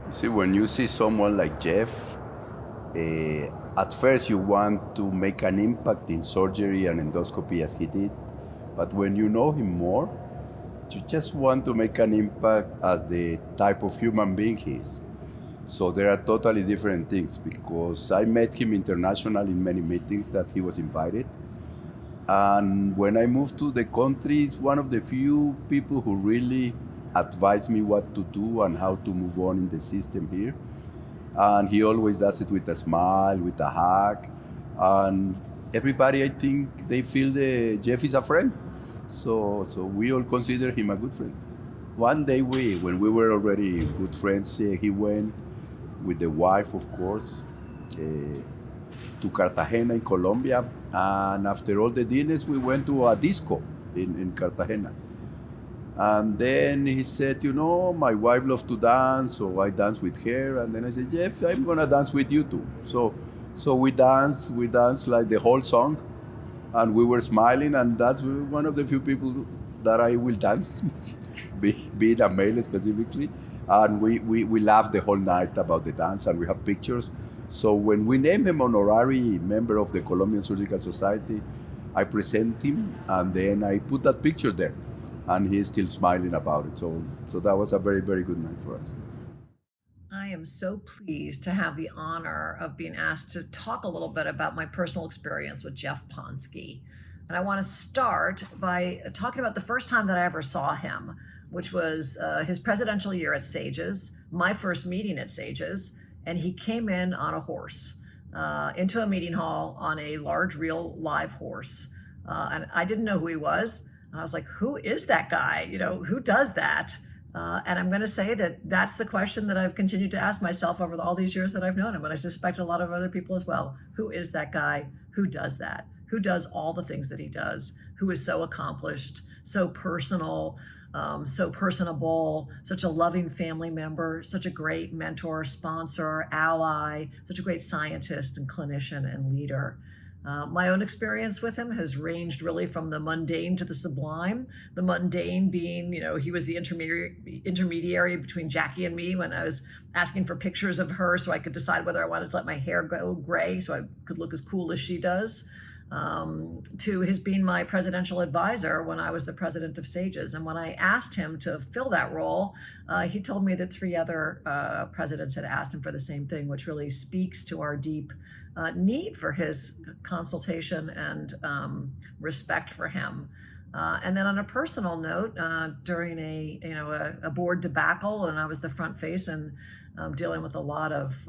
See, when you see someone like Jeff, at first you want to make an impact in surgery and endoscopy as he did. But when you know him more, you just want to make an impact as the type of human being he is. So there are totally different things because I met him internationally in many meetings that he was invited. And when I moved to the country, it's one of the few people who really advised me what to do and how to move on in the system here. And he always does it with a smile, with a hug. And everybody, I think, they feel the Jeff is a friend. So we all consider him a good friend. One day, when we were already good friends, he went with the wife, of course, to Cartagena in Colombia. And after all the dinners, we went to a disco in Cartagena. And then he said, my wife loves to dance, so I dance with her. And then I said, Jeff, I'm gonna dance with you too. So we danced like the whole song, and we were smiling. And that's one of the few people that I will dance, being a male specifically. And we laughed the whole night about the dance, and we have pictures. So when we named him honorary member of the Colombian Surgical Society, I present him, and then I put that picture there, and he's still smiling about it. So that was a very, very good night for us. I am so pleased to have the honor of being asked to talk a little bit about my personal experience with Jeff Ponsky. And I want to start by talking about the first time that I ever saw him, which was his presidential year at Sages, my first meeting at Sages. And he came in on a horse into a meeting hall on a large, real live horse. And I didn't know who he was. And I was like, who is that guy? Who does that? And I'm going to say that that's the question that I've continued to ask myself over all these years that I've known him. And I suspect a lot of other people as well. Who is that guy? Who does that? Who does all the things that he does? Who is so accomplished, so personal, so personable, such a loving family member, such a great mentor, sponsor, ally, such a great scientist and clinician and leader. My own experience with him has ranged really from the mundane to the sublime. The mundane being, he was the intermediary between Jackie and me when I was asking for pictures of her so I could decide whether I wanted to let my hair go gray so I could look as cool as she does. To his being my presidential advisor when I was the president of SAGES. And when I asked him to fill that role, he told me that three other presidents had asked him for the same thing, which really speaks to our deep need for his consultation and respect for him. And then on a personal note, during a board debacle, and I was the front face and dealing with a lot of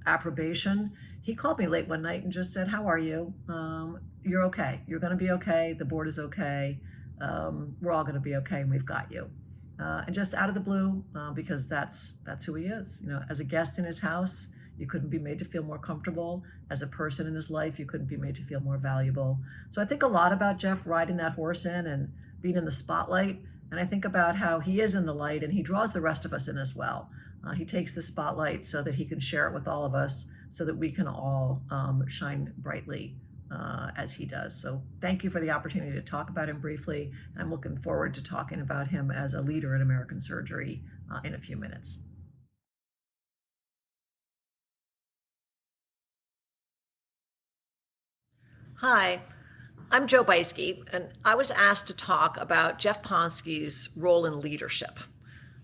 approbation, he called me late one night and just said, "How are you? You're okay. You're going to be okay. The board is okay. We're all going to be okay, and we've got you." And just out of the blue, because that's who he is. As a guest in his house, you couldn't be made to feel more comfortable. As a person in his life, you couldn't be made to feel more valuable. So I think a lot about Jeff riding that horse in and being in the spotlight. And I think about how he is in the light and he draws the rest of us in as well. He takes the spotlight so that he can share it with all of us so that we can all shine brightly as he does. So thank you for the opportunity to talk about him briefly. I'm looking forward to talking about him as a leader in American surgery in a few minutes. Hi, I'm Joe Beiske, and I was asked to talk about Jeff Ponsky's role in leadership.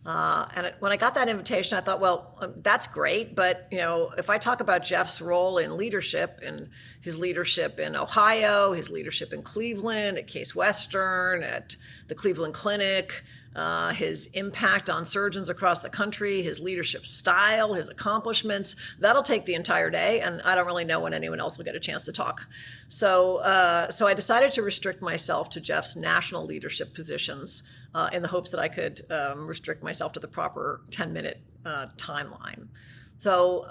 When I got that invitation, I thought, well, that's great, but if I talk about Jeff's role in leadership, and his leadership in Ohio, his leadership in Cleveland, at Case Western, at the Cleveland Clinic, his impact on surgeons across the country, his leadership style, his accomplishments, that'll take the entire day, and I don't really know when anyone else will get a chance to talk. So I decided to restrict myself to Jeff's national leadership positions in the hopes that I could restrict myself to the proper 10-minute timeline. So,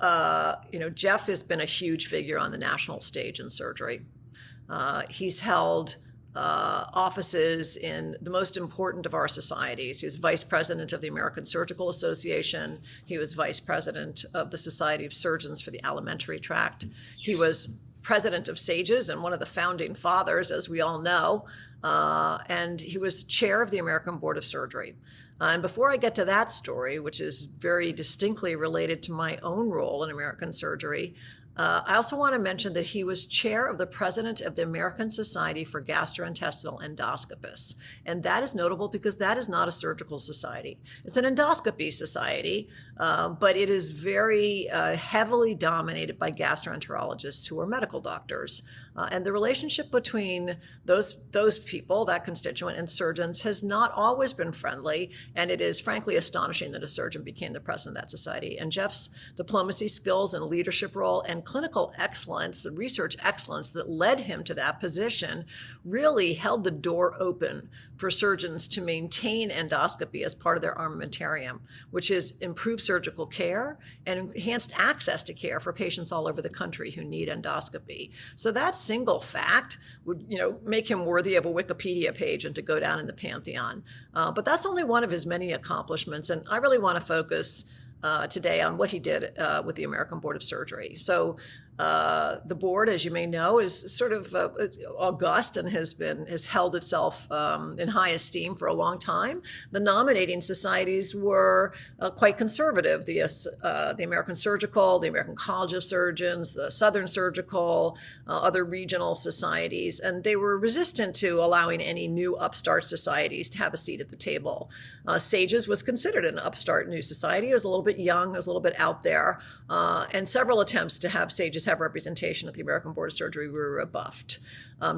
Jeff has been a huge figure on the national stage in surgery. He's held offices in the most important of our societies. He was vice president of the American Surgical Association. He was vice president of the Society of Surgeons for the Alimentary Tract. He was president of SAGES and one of the founding fathers, as we all know, and he was chair of the American Board of Surgery. And before I get to that story, which is very distinctly related to my own role in American surgery, I also want to mention that he was chair of the president of the American Society for Gastrointestinal Endoscopists. And that is notable because that is not a surgical society. It's an endoscopy society, but it is very heavily dominated by gastroenterologists who are medical doctors. And the relationship between those people, that constituent, and surgeons has not always been friendly. And it is frankly astonishing that a surgeon became the president of that society. And Jeff's diplomacy skills and leadership role and clinical excellence, the research excellence that led him to that position, really held the door open for surgeons to maintain endoscopy as part of their armamentarium, which is improved surgical care and enhanced access to care for patients all over the country who need endoscopy. So that single fact would, make him worthy of a Wikipedia page and to go down in the pantheon. But that's only one of his many accomplishments, and I really want to focus today on what he did with the American Board of Surgery. So the board, as you may know, is sort of august and has held itself in high esteem for a long time. The nominating societies were quite conservative. The American Surgical, the American College of Surgeons, the Southern Surgical, other regional societies, and they were resistant to allowing any new upstart societies to have a seat at the table. SAGES was considered an upstart new society. It was a little bit young, it was a little bit out there, and several attempts to have SAGES have representation at the American Board of Surgery were rebuffed.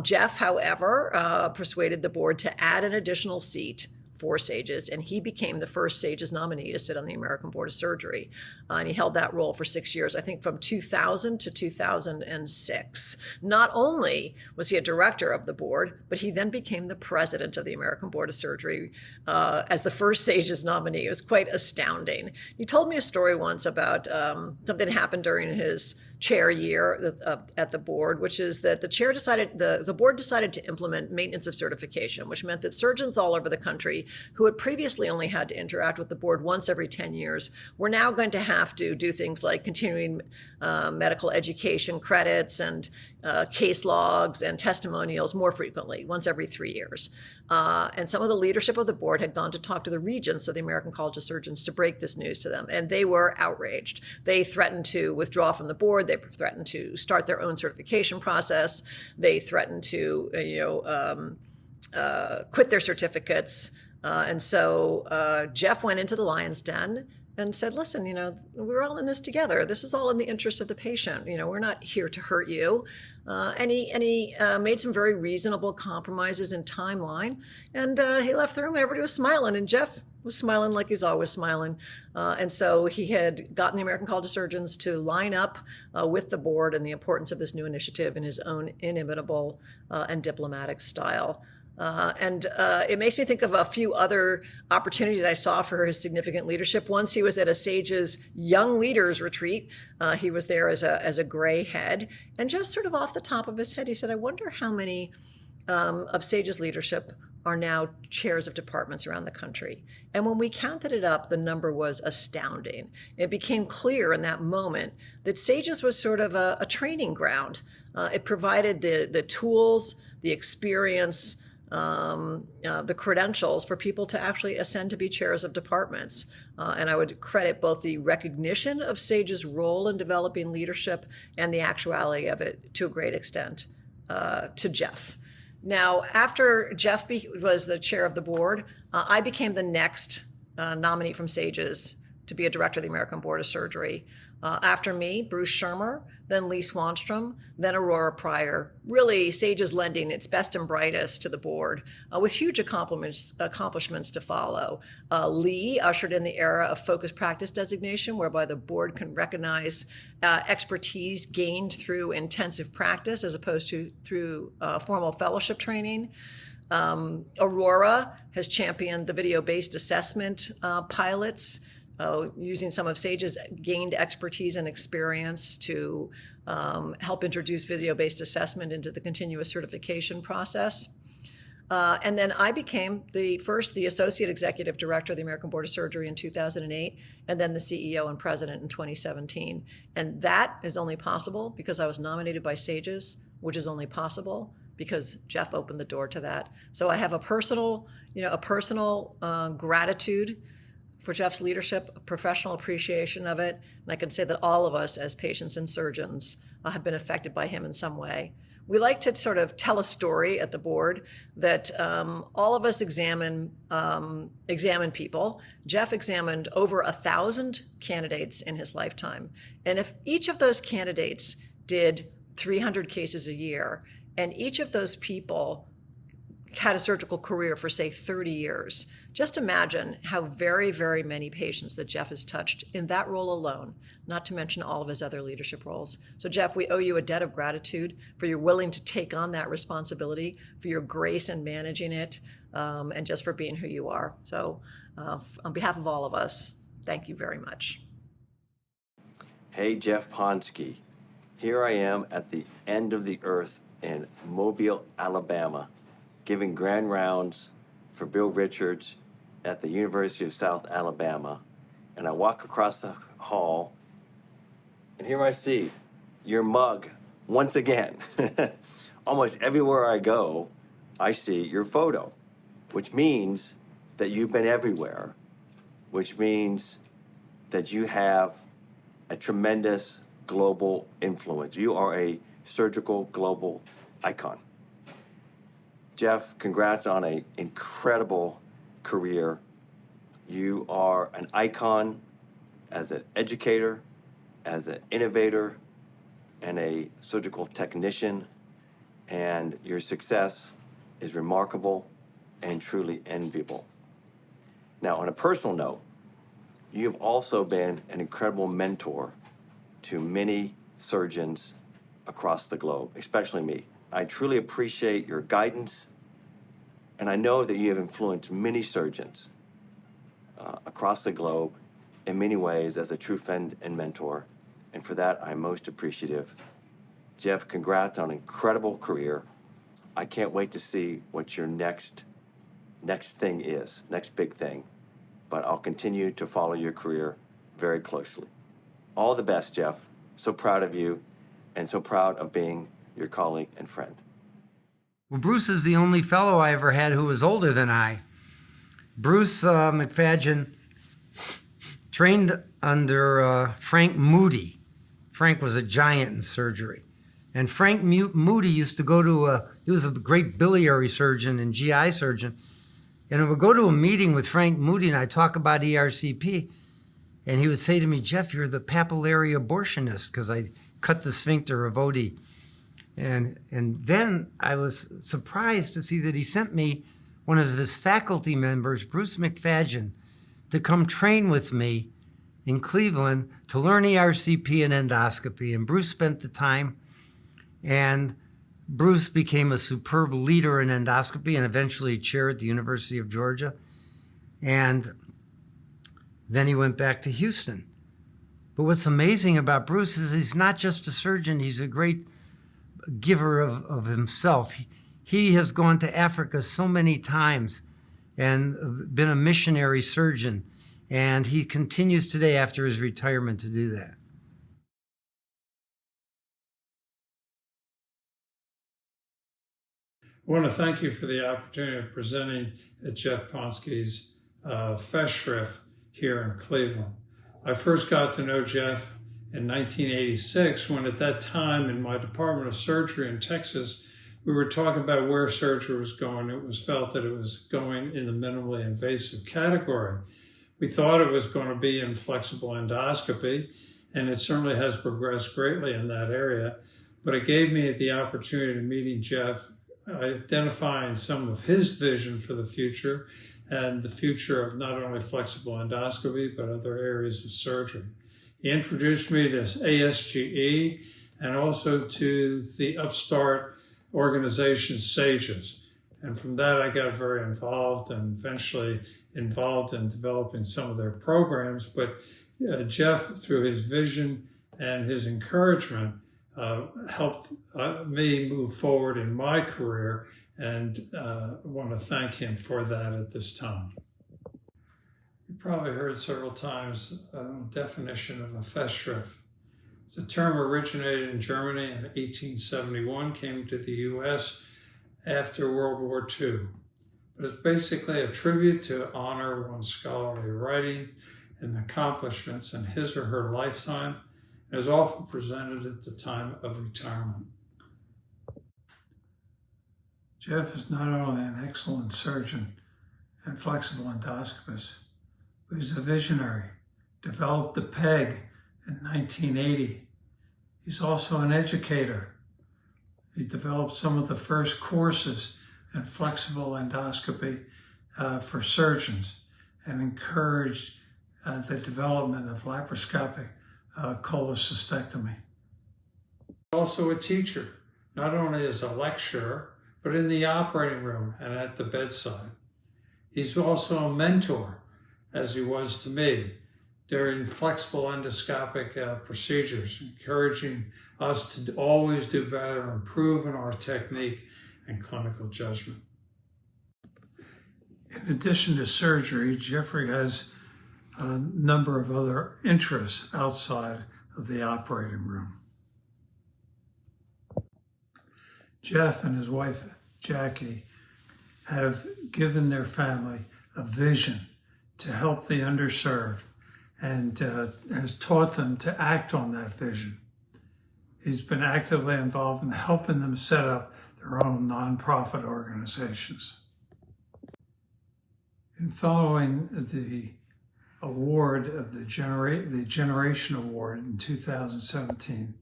Jeff, however, persuaded the board to add an additional seat for SAGES, and he became the first SAGES nominee to sit on the American Board of Surgery. And he held that role for 6 years, I think from 2000 to 2006. Not only was he a director of the board, but he then became the president of the American Board of Surgery as the first SAGES nominee. It was quite astounding. He told me a story once about something that happened during his chair year at the board, which is that the board decided to implement maintenance of certification, which meant that surgeons all over the country who had previously only had to interact with the board once every 10 years were now going to have to do things like continuing medical education credits and case logs and testimonials more frequently, once every 3 years. And some of the leadership of the board had gone to talk to the regents of the American College of Surgeons to break this news to them, and they were outraged. They threatened to withdraw from the board. They threatened to start their own certification process. They threatened to, quit their certificates. And so Jeff went into the lion's den and said, listen, we're all in this together. This is all in the interest of the patient. We're not here to hurt you. And he made some very reasonable compromises in timeline. And he left the room. Everybody was smiling. And Jeff was smiling like he's always smiling. And so he had gotten the American College of Surgeons to line up with the board and the importance of this new initiative in his own inimitable and diplomatic style. And it makes me think of a few other opportunities I saw for his significant leadership. Once he was at a SAGES Young Leaders Retreat. He was there as a gray head. And just sort of off the top of his head, he said, I wonder how many of SAGES leadership are now chairs of departments around the country. And when we counted it up, the number was astounding. It became clear in that moment that SAGES was sort of a training ground. It provided the tools, the experience, the credentials for people to actually ascend to be chairs of departments. And I would credit both the recognition of SAGES' role in developing leadership and the actuality of it to a great extent to Jeff. Now, after Jeff was the chair of the board, I became the next nominee from SAGES to be a director of the American Board of Surgery. After me, Bruce Shermer, then Lee Swanstrom, then Aurora Pryor, really SAGES lending its best and brightest to the board with huge accomplishments to follow. Lee ushered in the era of focused practice designation, whereby the board can recognize expertise gained through intensive practice as opposed to through formal fellowship training. Aurora has championed the video-based assessment pilots, using some of SAGES' gained expertise and experience to help introduce video-based assessment into the continuous certification process. And then I became the Associate Executive Director of the American Board of Surgery in 2008, and then the CEO and President in 2017. And that is only possible because I was nominated by SAGES, which is only possible because Jeff opened the door to that. So I have a personal gratitude for Jeff's leadership, a professional appreciation of it, and I can say that all of us as patients and surgeons have been affected by him in some way. We like to sort of tell a story at the board that all of us examine people. Jeff examined over 1,000 candidates in his lifetime. And if each of those candidates did 300 cases a year, and each of those people had a surgical career for, say, 30 years, just imagine how very, very many patients that Jeff has touched in that role alone, not to mention all of his other leadership roles. So Jeff, we owe you a debt of gratitude for your willing to take on that responsibility, for your grace in managing it, and just for being who you are. So on behalf of all of us, thank you very much. Hey, Jeff Ponsky. Here I am at the end of the earth in Mobile, Alabama, giving grand rounds for Bill Richards at the University of South Alabama. And I walk across the hall, and here I see your mug once again. Almost everywhere I go, I see your photo, which means that you've been everywhere, which means that you have a tremendous global influence. You are a surgical global icon. Jeff, congrats on an incredible career. You are an icon as an educator, as an innovator, and a surgical technician, and your success is remarkable and truly enviable. Now, on a personal note, you've also been an incredible mentor to many surgeons across the globe, especially me. I truly appreciate your guidance, and I know that you have influenced many surgeons across the globe in many ways as a true friend and mentor, and for that, I'm most appreciative. Jeff, congrats on an incredible career. I can't wait to see what your next thing is, next big thing, but I'll continue to follow your career very closely. All the best, Jeff. So proud of you, and so proud of being your colleague and friend. Well, Bruce is the only fellow I ever had who was older than I. Bruce McFadgen trained under Frank Moody. Frank was a giant in surgery. And Frank Moody used to go to he was a great biliary surgeon and GI surgeon. And I would go to a meeting with Frank Moody and I'd talk about ERCP. And he would say to me, Jeff, you're the papillary abortionist, because I cut the sphincter of Oddi. And then I was surprised to see that he sent me one of his faculty members, Bruce McFadgen, to come train with me in Cleveland to learn ERCP and endoscopy. And Bruce spent the time, and Bruce became a superb leader in endoscopy and eventually a chair at the University of Georgia. And then he went back to Houston. But what's amazing about Bruce is he's not just a surgeon, he's a great giver of himself. He has gone to Africa so many times and been a missionary surgeon, and he continues today after his retirement to do that. I want to thank you for the opportunity of presenting at Jeff Ponsky's Festschrift here in Cleveland. I first got to know Jeff in 1986, when at that time in my Department of Surgery in Texas, we were talking about where surgery was going. It was felt that it was going in the minimally invasive category. We thought it was going to be in flexible endoscopy, and it certainly has progressed greatly in that area. But it gave me the opportunity of meeting Jeff, identifying some of his vision for the future and the future of not only flexible endoscopy, but other areas of surgery. He introduced me to ASGE and also to the upstart organization SAGES. And from that, I got very involved and eventually involved in developing some of their programs. But Jeff, through his vision and his encouragement, helped me move forward in my career, and I want to thank him for that at this time. You probably heard several times a definition of a Festschrift. It's a term originated in Germany in 1871, came to the U.S. after World War II. But it's basically a tribute to honor one's scholarly writing and accomplishments in his or her lifetime, and is often presented at the time of retirement. Jeff is not only an excellent surgeon and flexible endoscopist, but he's a visionary. Developed the PEG in 1980. He's also an educator. He developed some of the first courses in flexible endoscopy for surgeons and encouraged the development of laparoscopic cholecystectomy. Also a teacher, not only as a lecturer, but in the operating room and at the bedside. He's also a mentor, as he was to me, during flexible endoscopic procedures, encouraging us to always do better, improve in our technique and clinical judgment. In addition to surgery, Jeffrey has a number of other interests outside of the operating room. Jeff and his wife, Jackie, have given their family a vision to help the underserved and has taught them to act on that vision. He's been actively involved in helping them set up their own nonprofit organizations. In following the award of the Generation Award in 2017,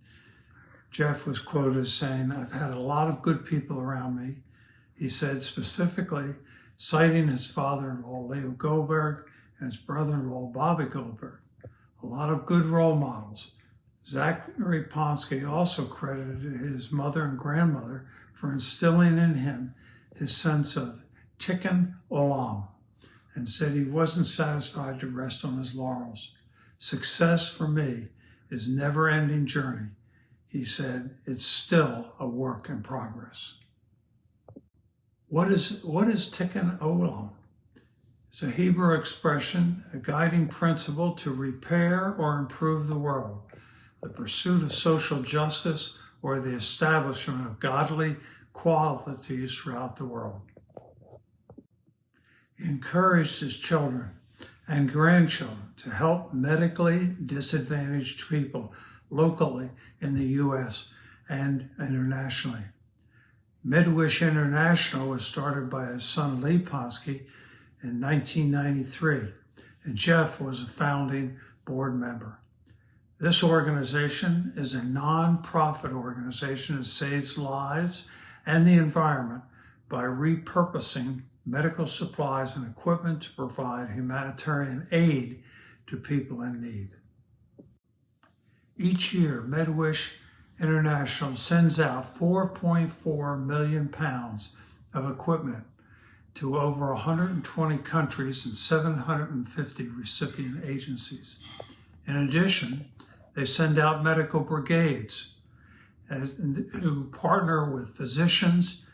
Jeff was quoted as saying, "I've had a lot of good people around me." He said specifically, citing his father-in-law, Leo Goldberg, and his brother-in-law, Bobby Goldberg. A lot of good role models. Zachary Ponsky also credited his mother and grandmother for instilling in him his sense of tikkun olam, and said he wasn't satisfied to rest on his laurels. "Success for me is a never-ending journey." He said, "It's still a work in progress." What is tikkun olam? It's a Hebrew expression, a guiding principle to repair or improve the world, the pursuit of social justice, or the establishment of godly qualities throughout the world. He encouraged his children and grandchildren to help medically disadvantaged people locally in the U.S. and internationally. MedWish International was started by his son Lee Ponsky in 1993, and Jeff was a founding board member. This organization is a non-profit organization that saves lives and the environment by repurposing medical supplies and equipment to provide humanitarian aid to people in need. Each year, MedWish International sends out 4.4 million pounds of equipment to over 120 countries and 750 recipient agencies. In addition, they send out medical brigades who partner with physicians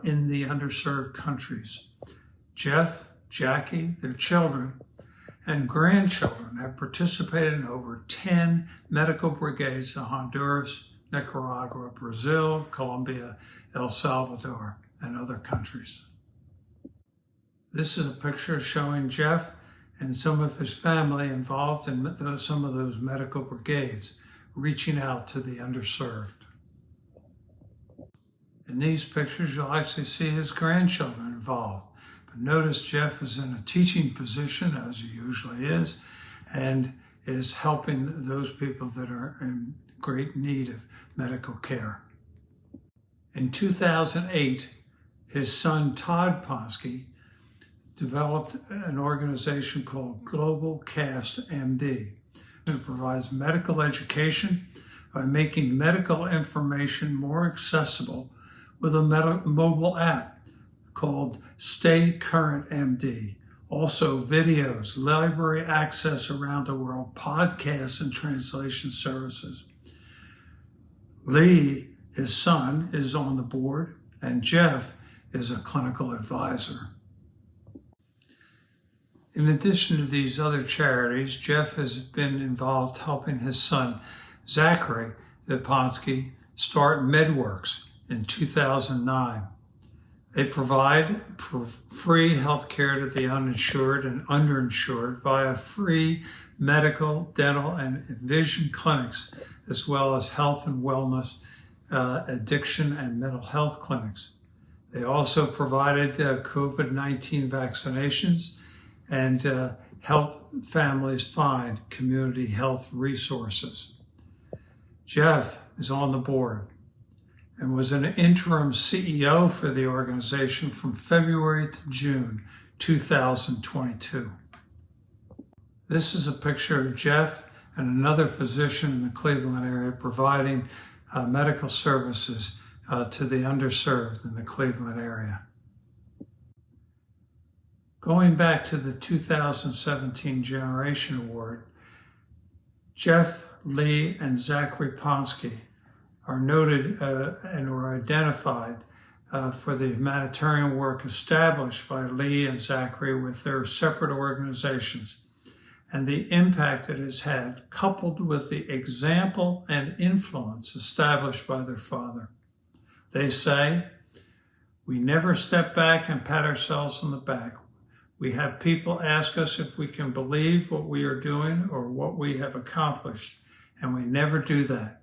in the underserved countries. Jeff, Jackie, their children, and grandchildren have participated in over 10 medical brigades in Honduras, Nicaragua, Brazil, Colombia, El Salvador, and other countries. This is a picture showing Jeff and some of his family involved in some of those medical brigades, reaching out to the underserved. In these pictures, you'll actually see his grandchildren involved. But notice Jeff is in a teaching position, as he usually is, and is helping those people that are in great need of medical care. In 2008, his son Todd Ponsky developed an organization called Global Cast MD. It provides medical education by making medical information more accessible with a mobile app called Stay Current MD. Also videos, library access around the world, podcasts, and translation services. Lee, his son, is on the board, and Jeff is a clinical advisor. In addition to these other charities, Jeff has been involved helping his son, Zachary Ponsky, start MedWorks in 2009. They provide free health care to the uninsured and underinsured via free medical, dental, and vision clinics, as well as health and wellness, addiction, and mental health clinics. They also provided COVID-19 vaccinations and help families find community health resources. Jeff is on the board and was an interim CEO for the organization from February to June 2022. This is a picture of Jeff and another physician in the Cleveland area providing medical services to the underserved in the Cleveland area. Going back to the 2017 Generation Award, Jeff Lee and Zachary Ponsky are noted and were identified for the humanitarian work established by Lee and Zachary with their separate organizations and the impact it has had, coupled with the example and influence established by their father. They say, "We never step back and pat ourselves on the back. We have people ask us if we can believe what we are doing or what we have accomplished, and we never do that.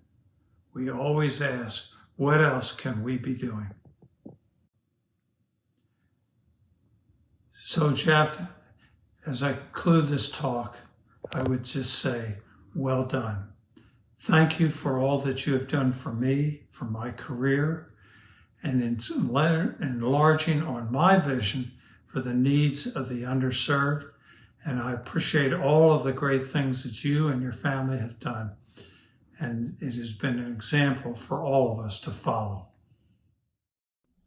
We always ask, what else can we be doing?" So, Jeff, as I conclude this talk, I would just say, well done. Thank you for all that you have done for me, for my career, and in enlarging on my vision for the needs of the underserved. And I appreciate all of the great things that you and your family have done. And it has been an example for all of us to follow.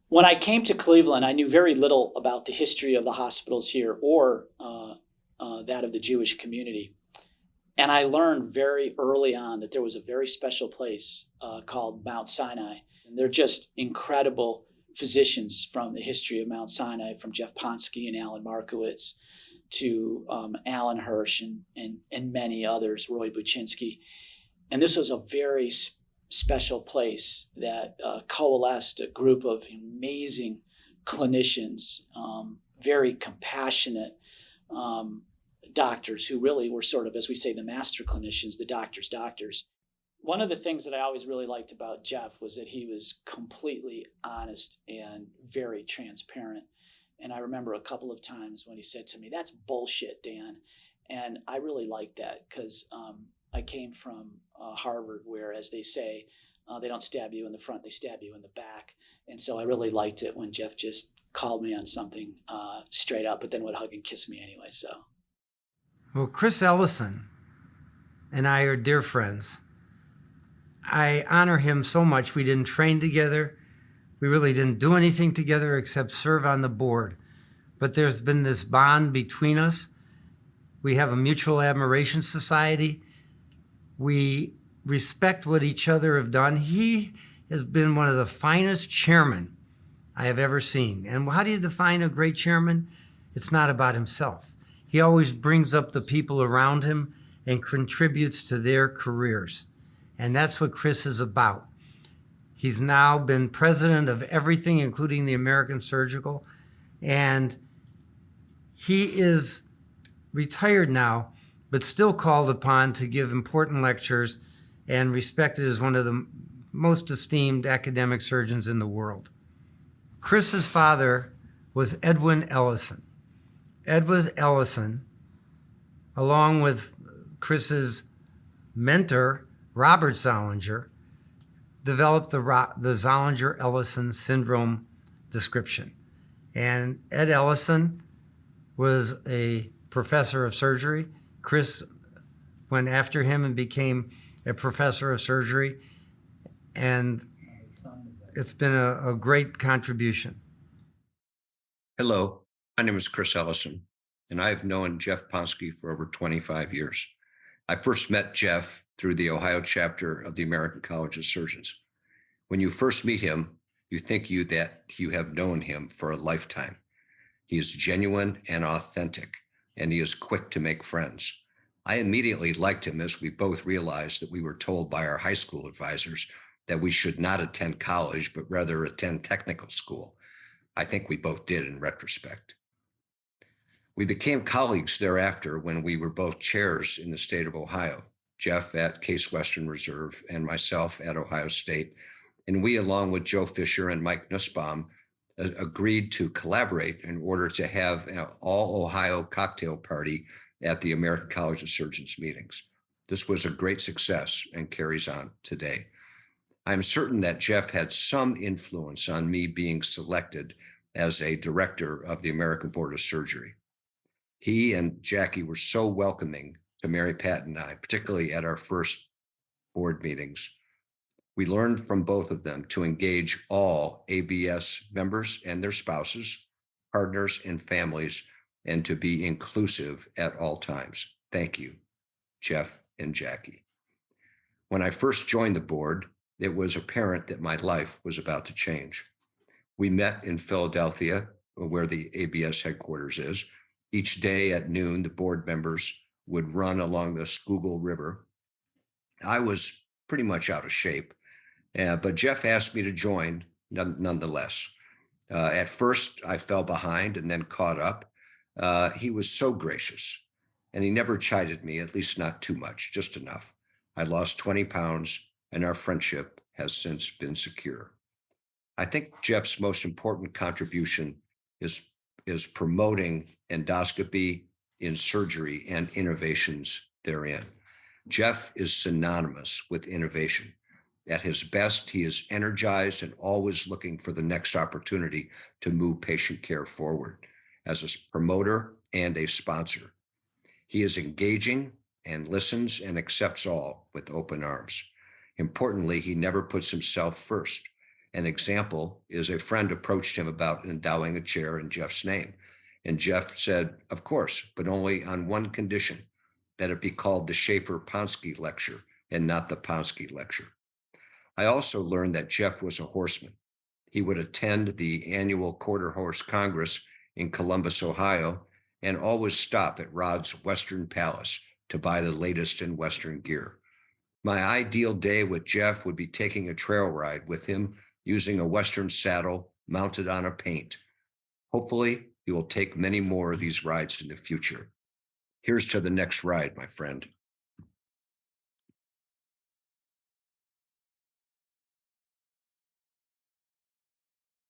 When I came to Cleveland, I knew very little about the history of the hospitals here or that of the Jewish community. And I learned very early on that there was a very special place called Mount Sinai. And they're just incredible physicians from the history of Mount Sinai, from Jeff Ponsky and Alan Markowitz to Alan Hirsch and many others, Roy Buczynski. And this was a very special place that coalesced a group of amazing clinicians, very compassionate doctors who really were sort of, as we say, the master clinicians, the doctors' doctors. One of the things that I always really liked about Jeff was that he was completely honest and very transparent. And I remember a couple of times when he said to me, "That's bullshit, Dan." And I really liked that because I came from Harvard, where, as they say, they don't stab you in the front, they stab you in the back. And so I really liked it when Jeff just called me on something straight up, but then would hug and kiss me anyway. So, Well, Chris Ellison and I are dear friends. I honor him so much. We didn't train together. We really didn't do anything together except serve on the board. But there's been this bond between us. We have a mutual admiration society. We respect what each other have done. He has been one of the finest chairmen I have ever seen. And how do you define a great chairman? It's not about himself. He always brings up the people around him and contributes to their careers. And that's what Chris is about. He's now been president of everything, including the American Surgical. And he is retired now, but still called upon to give important lectures and respected as one of the most esteemed academic surgeons in the world. Chris's father was Edwin Ellison. Edwin Ellison, along with Chris's mentor, Robert Zollinger, developed the Zollinger-Ellison syndrome description. And Ed Ellison was a professor of surgery. Chris went after him and became a professor of surgery. And it's been a great contribution. Hello, my name is Chris Ellison, and I've known Jeff Ponsky for over 25 years. I first met Jeff through the Ohio chapter of the American College of Surgeons. When you first meet him, you think that you have known him for a lifetime. He is genuine and authentic, and he is quick to make friends. I immediately liked him as we both realized that we were told by our high school advisors that we should not attend college, but rather attend technical school. I think we both did in retrospect. We became colleagues thereafter when we were both chairs in the state of Ohio, Jeff at Case Western Reserve and myself at Ohio State. And we, along with Joe Fisher and Mike Nussbaum, agreed to collaborate in order to have an all Ohio cocktail party at the American College of Surgeons meetings. This was a great success and carries on today. I'm certain that Jeff had some influence on me being selected as a director of the American Board of Surgery. He and Jackie were so welcoming to Mary Pat and I, particularly at our first board meetings. We learned from both of them to engage all ABS members and their spouses, partners, and families, and to be inclusive at all times. Thank you, Jeff and Jackie. When I first joined the board, it was apparent that my life was about to change. We met in Philadelphia, where the ABS headquarters is. Each day at noon, the board members would run along the Schuylkill River. I was pretty much out of shape, but Jeff asked me to join nonetheless. At first, I fell behind and then caught up. He was so gracious, and he never chided me, at least not too much, just enough. I lost 20 pounds, and our friendship has since been secure. I think Jeff's most important contribution is promoting endoscopy in surgery and innovations therein. Jeff is synonymous with innovation. At his best, he is energized and always looking for the next opportunity to move patient care forward as a promoter and a sponsor. He is engaging and listens and accepts all with open arms. Importantly, he never puts himself first. An example is a friend approached him about endowing a chair in Jeff's name. And Jeff said, of course, but only on one condition, that it be called the Schaefer-Ponsky Lecture and not the Ponsky Lecture. I also learned that Jeff was a horseman. He would attend the annual Quarter Horse Congress in Columbus, Ohio, and always stop at Rod's Western Palace to buy the latest in Western gear. My ideal day with Jeff would be taking a trail ride with him using a Western saddle mounted on a paint. Hopefully, you will take many more of these rides in the future. Here's to the next ride, my friend.